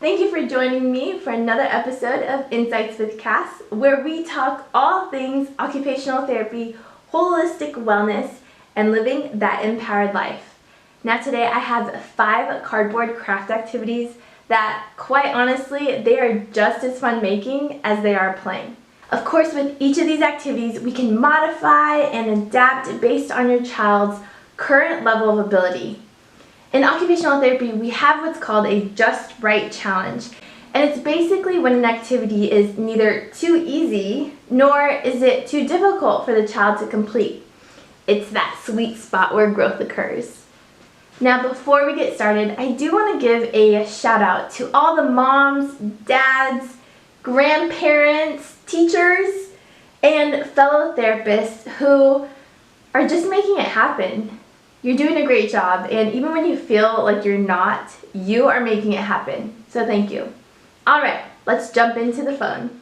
Thank you for joining me for another episode of Insights with Cass, where we talk all things occupational therapy, holistic wellness, and living that empowered life. Now today I have 5 cardboard craft activities that, quite honestly, they are just as fun making as they are playing. Of course, with each of these activities, we can modify and adapt based on your child's current level of ability. In occupational therapy, we have what's called a just right challenge, and it's basically when an activity is neither too easy nor is it too difficult for the child to complete. It's that sweet spot where growth occurs. Now, before we get started, I do want to give a shout out to all the moms, dads, grandparents, teachers, and fellow therapists who are just making it happen. You're doing a great job, and even when you feel like you're not, you are making it happen. So thank you. All right, let's jump into the phone.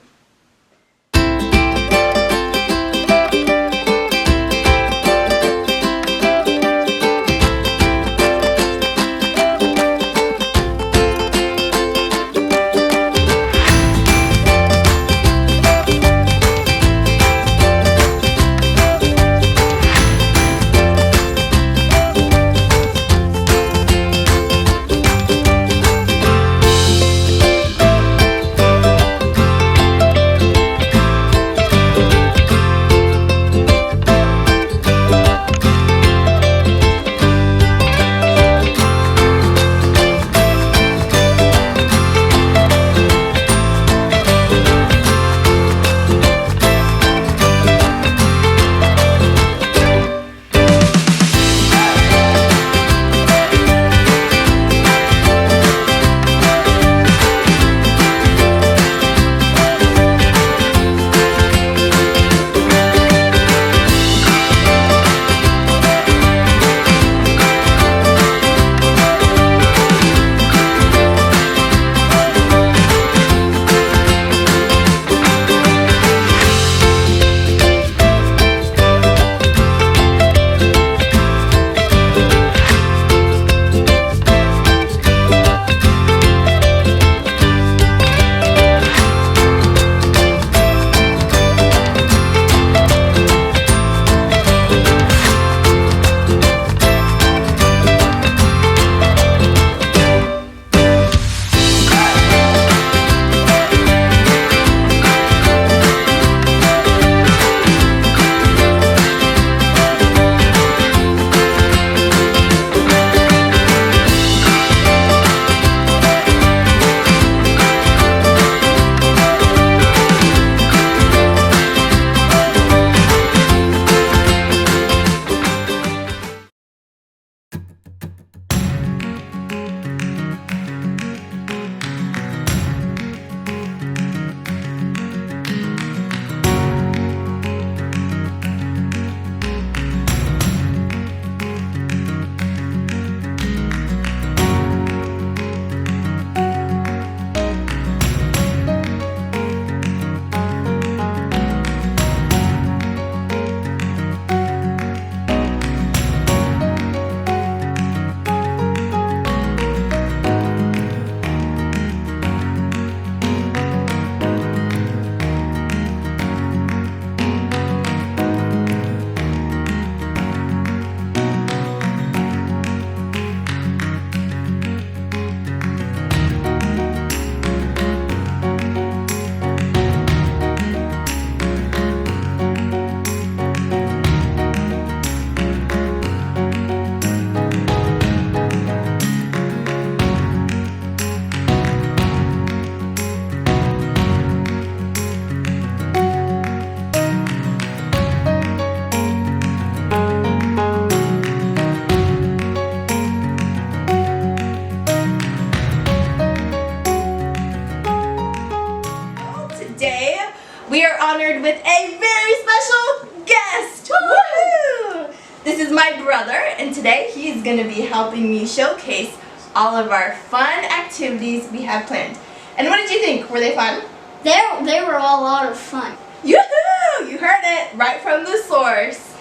We are honored with a very special guest. Woohoo! This is my brother, and today he's going to be helping me showcase all of our fun activities we have planned. And what did you think? Were they fun? They were a lot of fun. Yoo-hoo! You heard it right from the source.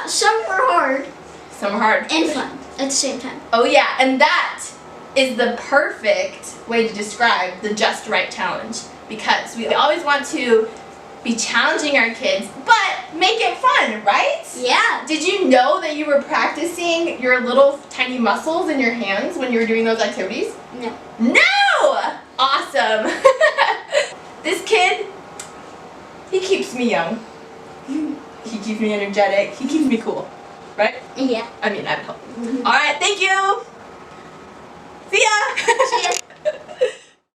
Some were hard. Some were hard. And fun at the same time. Oh yeah, and that is the perfect way to describe the just right challenge, because we always want to be challenging our kids, but make it fun, right? Yeah. Did you know that you were practicing your little tiny muscles in your hands when you were doing those activities? No. No! Awesome. This kid, he keeps me young. He keeps me energetic. He keeps me cool, right? Yeah. I mean, I hope. All right, thank you. See ya. See ya.